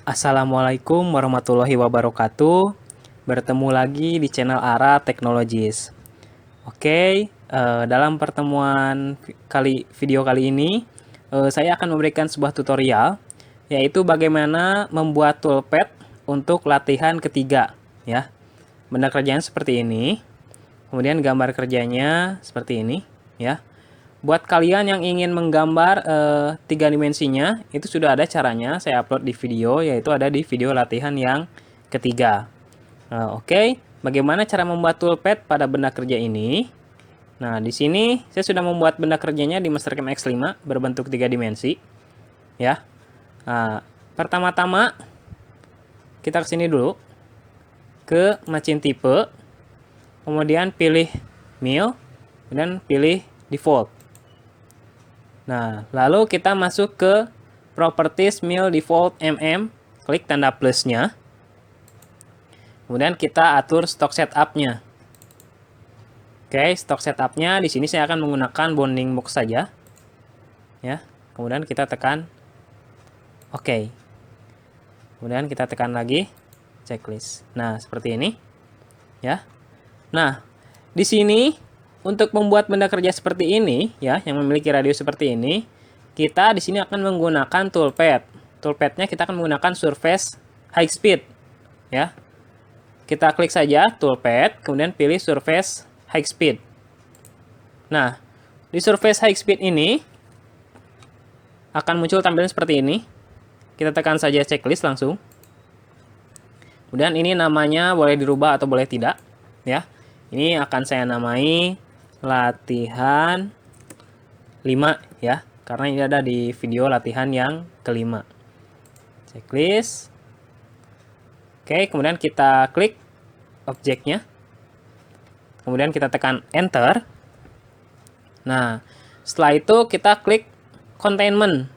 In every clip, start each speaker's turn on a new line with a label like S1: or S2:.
S1: Assalamualaikum warahmatullahi wabarakatuh. Bertemu lagi di channel ARA Technologies. Oke, dalam pertemuan video kali ini, saya akan memberikan sebuah tutorial, yaitu bagaimana membuat toolpad untuk latihan ketiga. Ya, benda kerjaan seperti ini. Kemudian gambar kerjanya seperti ini. Ya. Buat kalian yang ingin menggambar 3 dimensinya, itu sudah ada caranya, saya upload di video, yaitu ada di video latihan yang ketiga. Oke, bagaimana cara membuat toolpad pada benda kerja ini? Nah, di sini saya sudah membuat benda kerjanya di Mastercam X5 berbentuk 3 dimensi. Ya. Nah, pertama-tama kita ke sini dulu, ke machine type, kemudian pilih mill, dan pilih default. Nah, lalu kita masuk ke Properties Mill Default MM, klik tanda plusnya. Kemudian kita atur stock setupnya. Oke, stock setupnya di sini saya akan menggunakan bounding box saja. Ya, kemudian kita tekan OK. Kemudian kita tekan lagi checklist. Nah, seperti ini. Ya. Nah, di sini untuk membuat benda kerja seperti ini, ya, yang memiliki radius seperti ini, kita di sini akan menggunakan toolpad. Toolpadnya kita akan menggunakan Surface High Speed, ya. Kita klik saja toolpad, kemudian pilih Surface High Speed. Nah, di Surface High Speed ini akan muncul tampilan seperti ini. Kita tekan saja checklist langsung. Kemudian ini namanya boleh dirubah atau boleh tidak, ya. Ini akan saya namai latihan 5 ya, karena ini ada di video latihan yang kelima. Checklist. Oke, kemudian kita klik objeknya. Kemudian kita tekan enter. Nah, setelah itu kita klik containment.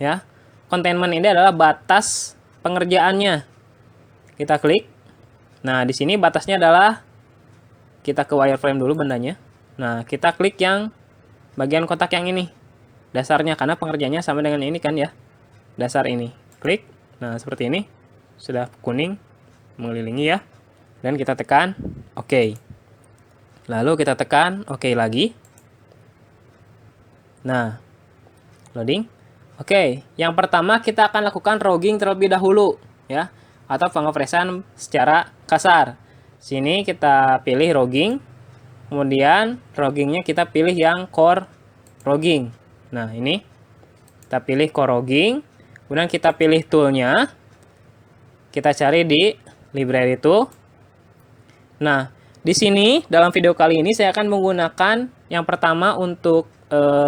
S1: Ya. Containment ini adalah batas pengerjaannya. Kita klik. Nah, di sini batasnya adalah kita ke wireframe dulu bendanya. Nah, kita klik yang bagian kotak yang ini. Dasarnya, karena pengerjaannya sama dengan ini kan ya. Dasar ini. Klik. Nah, seperti ini. Sudah kuning mengelilingi ya. Dan kita tekan OK. Lalu kita tekan OK lagi. Nah, loading. Oke, yang pertama kita akan lakukan rogging terlebih dahulu ya, atau pengopresan secara kasar. Sini kita pilih rogging, kemudian roggingnya kita pilih yang core rogging. Nah, ini kita pilih core rogging, kemudian kita pilih toolnya, kita cari di library tool. Nah, di sini dalam video kali ini saya akan menggunakan yang pertama untuk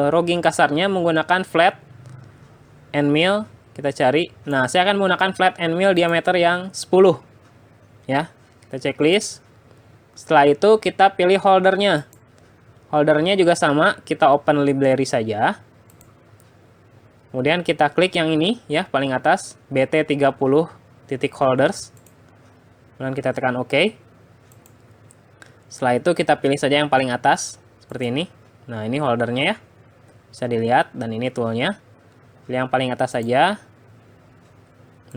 S1: rogging kasarnya menggunakan flat and mill. Kita cari. Nah, saya akan menggunakan flat and mill diameter yang 10 ya. Kita checklist. Setelah itu kita pilih holdernya. Holdernya juga sama, kita open library saja. Kemudian kita klik yang ini ya, paling atas, BT30 titik holders. Kemudian kita tekan OK. Setelah itu kita pilih saja yang paling atas, seperti ini. Nah, ini holdernya ya. Bisa dilihat, dan ini toolnya. Pilih yang paling atas saja.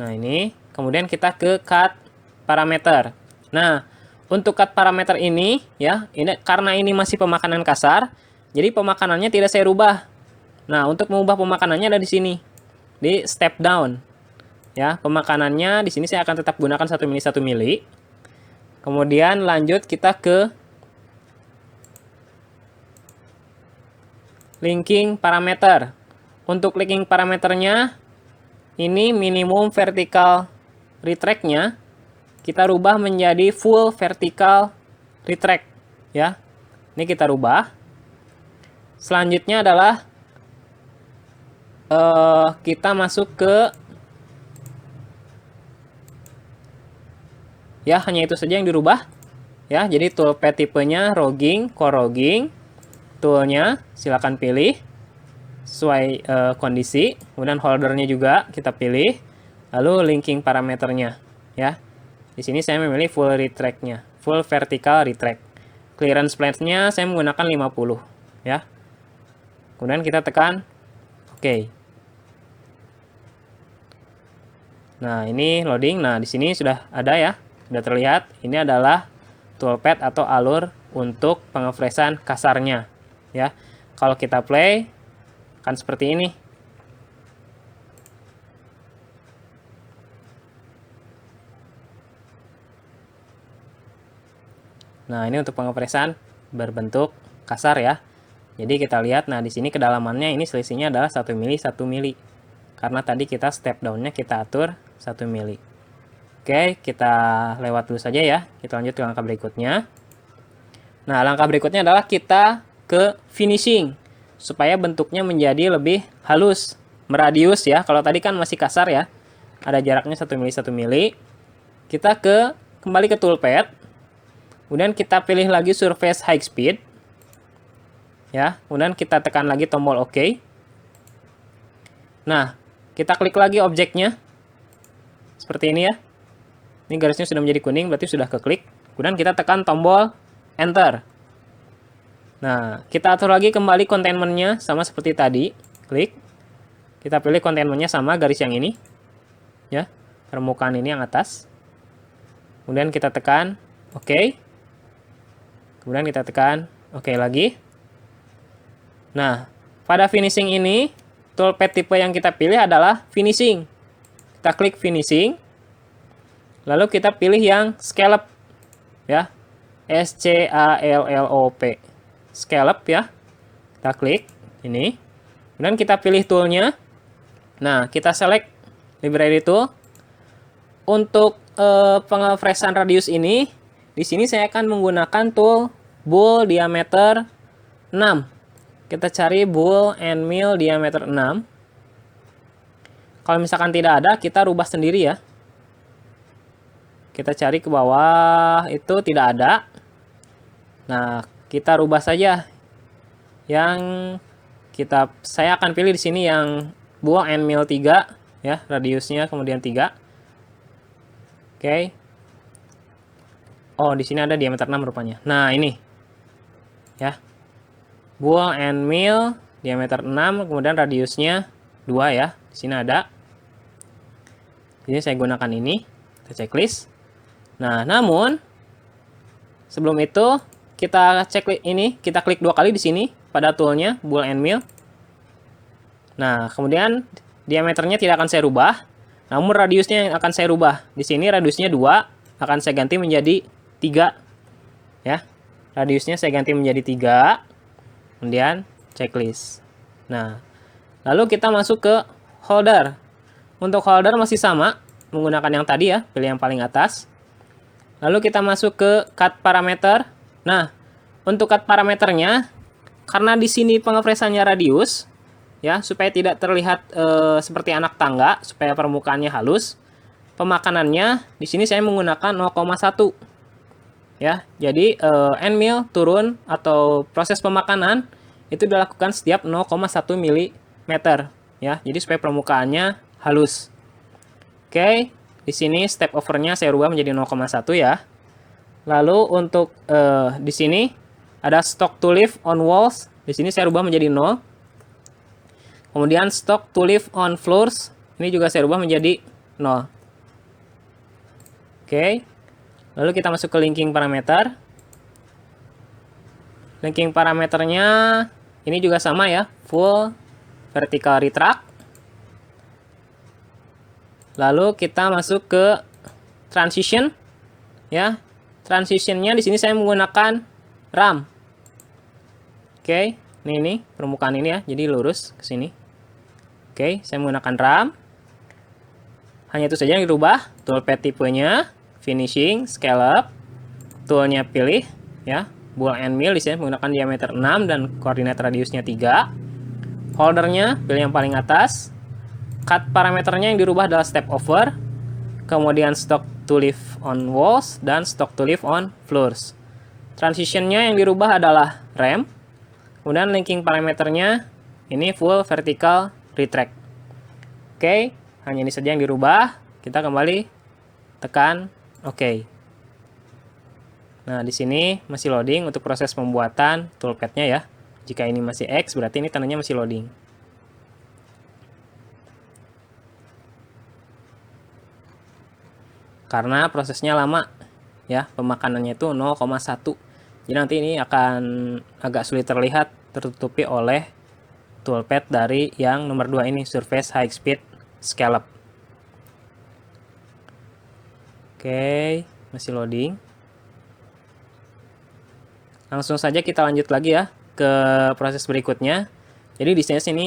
S1: Nah, ini. Kemudian kita ke cut parameter. Nah, untuk cut parameter ini ya, ini karena ini masih pemakanan kasar, jadi pemakanannya tidak saya rubah. Nah, untuk mengubah pemakanannya ada di sini. Di step down. Ya, pemakanannya di sini saya akan tetap gunakan 1 mili 1 mili. Kemudian lanjut kita ke linking parameter. Untuk linking parameternya ini minimum vertical retract-nya kita rubah menjadi full vertical retract ya. Ini kita rubah. Selanjutnya adalah kita masuk ke ya, hanya itu saja yang dirubah ya. Jadi toolpad tipenya rogging, core rogging. Toolnya silakan pilih sesuai kondisi. Kemudian holdernya juga kita pilih. Lalu linking parameternya ya. Di sini saya memilih full retract-nya, full vertical retract. Clearance plane-nya saya menggunakan 50 ya. Kemudian kita tekan OK. Nah, ini loading. Nah, di sini sudah ada ya, sudah terlihat. Ini adalah toolpath atau alur untuk pengefreshan kasarnya, ya. Kalau kita play, akan seperti ini. Nah, ini untuk pengefreshan berbentuk kasar ya. Jadi kita lihat, nah di sini kedalamannya ini selisihnya adalah 1 mili 1 mili. Karena tadi kita step down-nya kita atur 1 mili. Oke, kita lewat dulu saja ya. Kita lanjut ke langkah berikutnya. Nah, langkah berikutnya adalah kita ke finishing. Supaya bentuknya menjadi lebih halus, meradius ya. Kalau tadi kan masih kasar ya. Ada jaraknya 1 mili 1 mili. Kita kembali ke toolpath. Kemudian kita pilih lagi surface high speed. Ya, kemudian kita tekan lagi tombol OK. Nah, kita klik lagi objeknya. Seperti ini ya. Ini garisnya sudah menjadi kuning, berarti sudah keklik. Kemudian kita tekan tombol Enter. Nah, kita atur lagi kembali containment-nya sama seperti tadi. Klik. Kita pilih containment-nya sama garis yang ini. Ya, permukaan ini yang atas. Kemudian kita tekan OK. Kemudian kita tekan OK lagi. Nah, pada finishing ini, toolpath tipe yang kita pilih adalah finishing. Kita klik finishing. Lalu kita pilih yang scallop ya. SCALLOP. Scallop ya. Kita klik ini. Kemudian kita pilih toolnya. Nah, kita select library tool. Untuk pengefreshan radius ini, di sini saya akan menggunakan tool bool diameter 6. Kita cari bool and mill diameter 6. Kalau misalkan tidak ada, kita rubah sendiri ya. Kita cari ke bawah, itu tidak ada. Nah, kita rubah saja. Yang saya akan pilih di sini yang bool and mill 3 ya, radiusnya kemudian 3. Oke. Oh, di sini ada diameter 6 rupanya. Nah, ini. Ya. Bool and mill diameter 6, kemudian radiusnya 2 ya. Di sini ada. Jadi saya gunakan ini. Kita checklist. Nah, namun sebelum itu kita cek ini, kita klik 2 kali di sini pada toolnya bool and mill. Nah, kemudian diameternya tidak akan saya rubah, namun radiusnya yang akan saya rubah. Di sini radiusnya 2, akan saya ganti menjadi 3. Ya. Radiusnya saya ganti menjadi 3. Kemudian checklist. Nah, lalu kita masuk ke holder. Untuk holder masih sama, menggunakan yang tadi ya, pilih yang paling atas. Lalu kita masuk ke cut parameter. Nah, untuk cut parameternya, karena di sini pengefreshannya radius, ya, supaya tidak terlihat seperti anak tangga, supaya permukaannya halus, pemakanannya di sini saya menggunakan 0,1. Ya, jadi end mill turun atau proses pemakanan itu dilakukan setiap 0,1 mm. Ya, jadi supaya permukaannya halus. Oke. Di sini step overnya saya rubah menjadi 0,1 ya. Lalu untuk di sini ada stock to live on walls. Di sini saya rubah menjadi 0. Kemudian stock to live on floors. Ini juga saya rubah menjadi 0. Oke. Lalu kita masuk ke linking parameter. Linking parameternya ini juga sama ya. Full vertical retract. Lalu kita masuk ke transition, ya. Transitionnya di sini saya menggunakan RAM. Oke, ini permukaan ini ya, jadi lurus ke sini. Oke, saya menggunakan RAM. Hanya itu saja yang dirubah. Toolpath tipenya, finishing, scallop, toolnya pilih, ya. Bool and mill di sini menggunakan diameter 6 dan koordinat radiusnya 3. Holdernya pilih yang paling atas. Cut parameternya yang dirubah adalah step over, kemudian stock to live on walls, dan stock to live on floors. Transitionnya yang dirubah adalah ramp, kemudian linking parameternya ini full vertical retract. Oke, hanya ini saja yang dirubah. Kita kembali tekan OK. Nah, di sini masih loading untuk proses pembuatan toolpath-nya ya. Jika ini masih X, berarti ini tandanya masih loading. karena prosesnya lama ya, pemakanannya itu 0,1. Jadi nanti ini akan agak sulit terlihat, tertutupi oleh toolpath dari yang nomor 2 ini, Surface High Speed Scallop. Oke, masih loading. Langsung saja kita lanjut lagi ya ke proses berikutnya. Jadi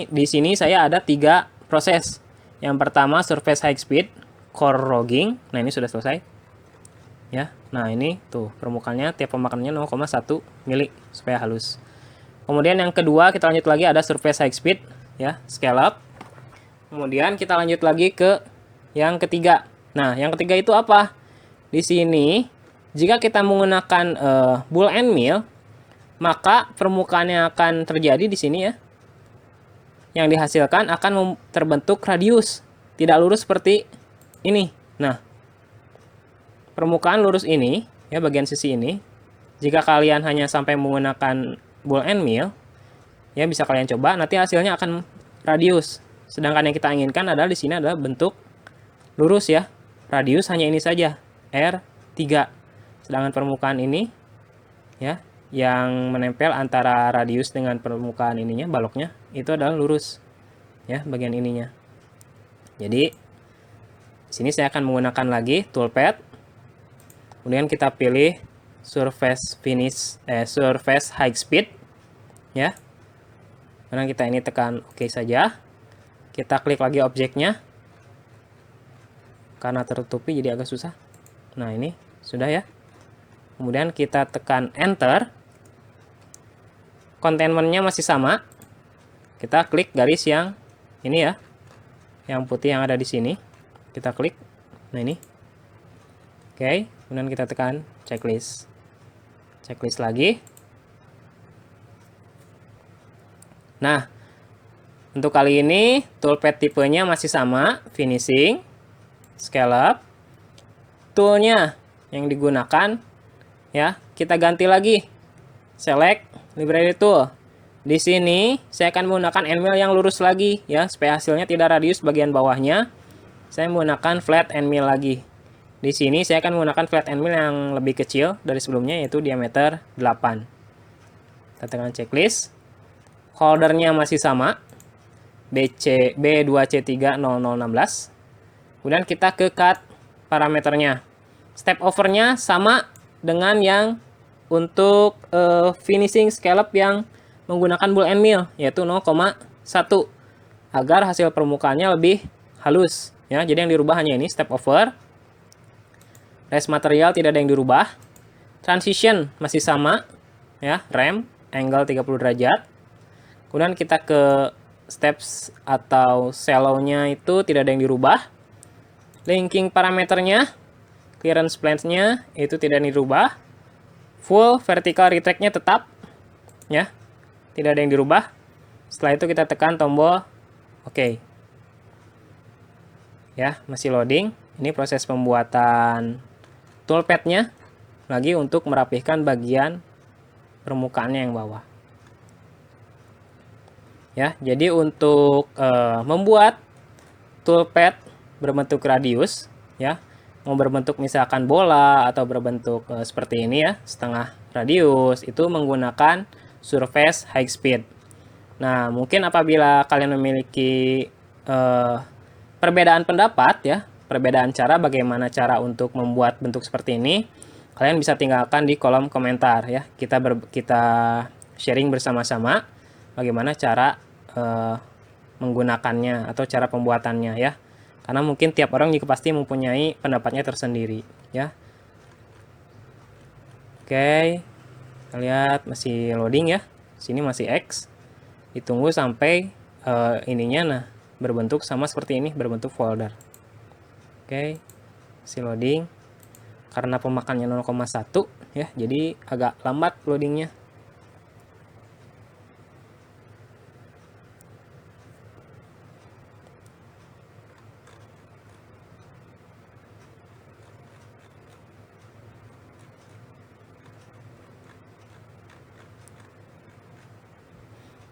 S1: di sini saya ada 3 proses. Yang pertama Surface High Speed Core Rogging. Nah, ini sudah selesai. Ya. Nah, ini tuh permukaannya tiap pemakanannya 0,1 mili supaya halus. Kemudian yang kedua kita lanjut lagi ada Surface High Speed ya, Scallop. Kemudian kita lanjut lagi ke yang ketiga. Nah, yang ketiga itu apa? Di sini jika kita menggunakan bull and mill, maka permukaan yang akan terjadi di sini ya, yang dihasilkan akan terbentuk radius, tidak lurus seperti ini. Nah, permukaan lurus ini ya, bagian sisi ini, jika kalian hanya sampai menggunakan bull and mill ya, bisa kalian coba, nanti hasilnya akan radius. Sedangkan yang kita inginkan adalah di sini adalah bentuk lurus ya. Radius hanya ini saja, R3. Sedangkan permukaan ini ya, yang menempel antara radius dengan permukaan ininya, baloknya, itu adalah lurus ya, bagian ininya. Jadi sini saya akan menggunakan lagi toolpath. Kemudian kita pilih Surface High Speed ya. Karena kita ini tekan OK saja. Kita klik lagi objeknya. Karena tertutupi jadi agak susah. Nah, ini sudah ya. Kemudian kita tekan enter. Containment-nya masih sama. Kita klik garis yang ini ya, yang putih yang ada di sini. Kita klik. Nah, ini. Oke, kemudian kita tekan checklist. Checklist lagi. Nah, untuk kali ini toolpath tipenya masih sama, finishing, scallop. Toolnya yang digunakan ya, kita ganti lagi. Select library tool. Di sini saya akan menggunakan end mill yang lurus lagi ya, supaya hasilnya tidak radius bagian bawahnya. Saya menggunakan flat end mill lagi. Di sini saya akan menggunakan flat end mill yang lebih kecil dari sebelumnya, yaitu diameter 8. Kita tekan checklist. Holdernya masih sama, B2C30016. Kemudian kita ke cut parameternya. Step overnya sama dengan yang untuk finishing scallop yang menggunakan bull and mill, yaitu 0,1, agar hasil permukaannya lebih halus ya. Jadi yang dirubah hanya ini, step over. Rest material tidak ada yang dirubah. Transition masih sama ya, ramp angle 30 derajat. Kemudian kita ke steps atau shallow-nya itu tidak ada yang dirubah. Linking parameternya, clearance plane-nya itu tidak dirubah. Full vertical retract-nya tetap ya, tidak ada yang dirubah. Setelah itu kita tekan tombol OK. Ya, masih loading. Ini proses pembuatan toolpath-nya lagi untuk merapihkan bagian permukaannya yang bawah. Ya, jadi untuk membuat toolpath berbentuk radius ya, mau berbentuk misalkan bola atau berbentuk seperti ini ya, setengah radius, itu menggunakan Surface High Speed. Nah, mungkin apabila kalian memiliki perbedaan pendapat ya, perbedaan cara bagaimana cara untuk membuat bentuk seperti ini, kalian bisa tinggalkan di kolom komentar ya. Kita sharing bersama-sama bagaimana cara menggunakannya atau cara pembuatannya ya. Karena mungkin tiap orang juga pasti mempunyai pendapatnya tersendiri ya. Oke, kita lihat masih loading ya. Sini masih X. Ditunggu sampai ininya nah berbentuk sama seperti ini, berbentuk folder. Oke, masih loading. Karena pemakannya 0,1 ya, jadi agak lambat loadingnya.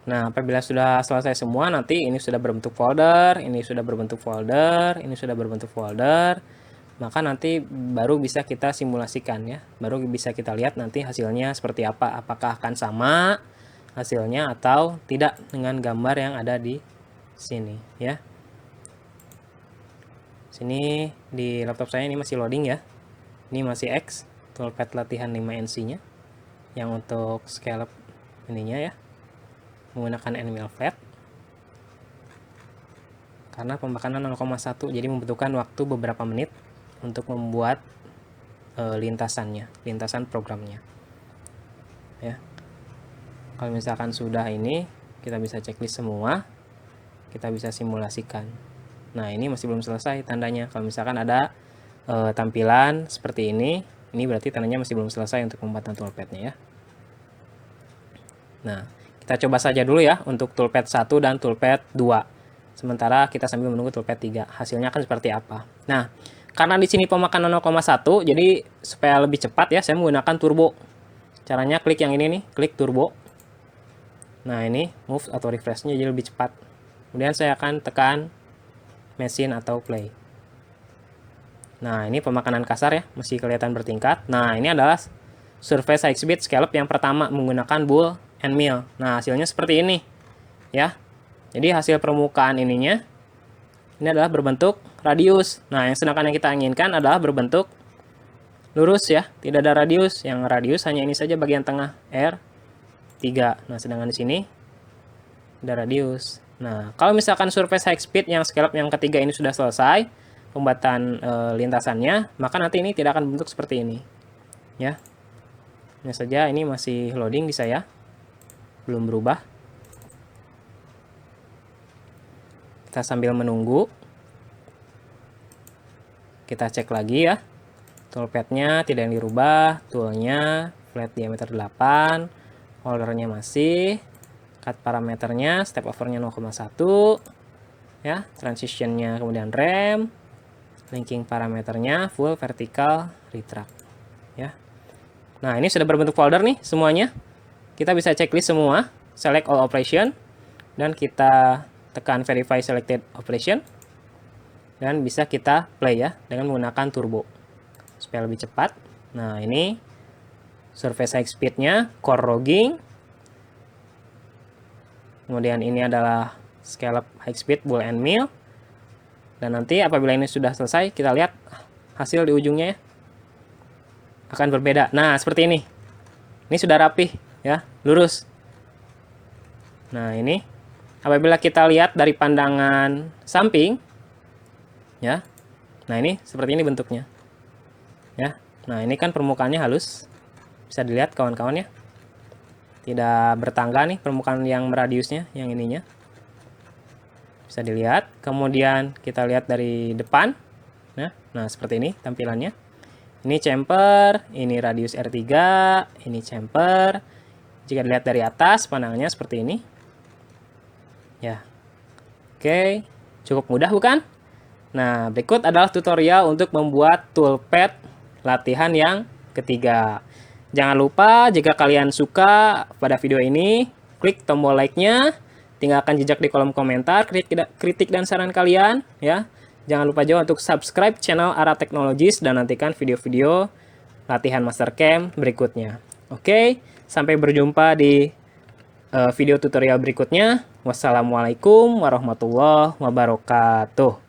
S1: Nah, apabila sudah selesai semua, nanti ini sudah berbentuk folder, ini sudah berbentuk folder, ini sudah berbentuk folder. maka nanti baru bisa kita simulasikan ya, baru bisa kita lihat nanti hasilnya seperti apa, apakah akan sama hasilnya atau tidak dengan gambar yang ada di sini ya. Sini di laptop saya ini masih loading ya, ini masih X toolpad latihan 5NC nya yang untuk scallop ininya ya, menggunakan animal flat karena pembakaran 0,1, jadi membutuhkan waktu beberapa menit untuk membuat lintasan programnya ya. Kalau misalkan sudah ini, kita bisa checklist semua, kita bisa simulasikan. Nah, ini masih belum selesai tandanya. Kalau misalkan ada tampilan seperti ini berarti tandanya masih belum selesai untuk pembuatan toolpad-nya ya. Nah, kita coba saja dulu ya untuk toolpad 1 dan toolpad 2. Sementara kita sambil menunggu toolpad 3. Hasilnya akan seperti apa. Nah, karena di sini pemakanan 0,1, jadi supaya lebih cepat ya, saya menggunakan turbo. Caranya klik yang ini nih, klik turbo. Nah, ini move atau refresh-nya jadi lebih cepat. Kemudian saya akan tekan mesin atau play. Nah, ini pemakanan kasar ya, masih kelihatan bertingkat. Nah, ini adalah surface high speed scallop yang pertama menggunakan bull and mill. Nah, hasilnya seperti ini ya. Jadi hasil permukaan ininya ini adalah berbentuk radius. Nah, yang sedangkan yang kita inginkan adalah berbentuk lurus ya, tidak ada radius. Yang radius hanya ini saja bagian tengah R3. Nah, sedangkan di sini ada radius. Nah, kalau misalkan surface high speed yang scallop yang ketiga ini sudah selesai pembuatan lintasannya, maka nanti ini tidak akan bentuk seperti ini. Ya. Ini saja ini masih loading di saya. Belum berubah. Kita sambil menunggu. Kita cek lagi ya. Toolpad-nya tidak yang dirubah, toolnya flat diameter 8, holdernya masih, cut parameternya, step over-nya 0,1, ya, transition-nya kemudian rem, linking parameternya full vertical retract, ya. Nah, ini sudah berbentuk folder nih semuanya. Kita bisa checklist semua, select all operation, dan kita tekan verify selected operation, dan bisa kita play ya dengan menggunakan turbo supaya lebih cepat. Nah, ini surface high speed-nya, core rogging. Kemudian ini adalah scallop high speed bull and mill. Dan nanti apabila ini sudah selesai, kita lihat hasil di ujungnya ya. Akan berbeda. Nah, seperti ini. Ini sudah rapih ya, lurus. Nah, ini apabila kita lihat dari pandangan samping ya. Nah, ini seperti ini bentuknya. Ya. Nah, ini kan permukaannya halus. Bisa dilihat kawan-kawan ya. Tidak bertangga nih permukaan yang radiusnya, yang ininya. Bisa dilihat. Kemudian kita lihat dari depan. Nah, seperti ini tampilannya. Ini chamfer, ini radius R3, ini chamfer. Jika dilihat dari atas, pandangannya seperti ini. Ya. Oke, cukup mudah bukan? Nah, berikut adalah tutorial untuk membuat toolpad latihan yang ketiga. Jangan lupa jika kalian suka pada video ini, klik tombol like-nya, tinggalkan jejak di kolom komentar, kritik dan saran kalian ya. Jangan lupa juga untuk subscribe channel ARA Technologies dan nantikan video-video latihan Mastercam berikutnya. Oke, sampai berjumpa di video tutorial berikutnya. Wassalamualaikum warahmatullahi wabarakatuh.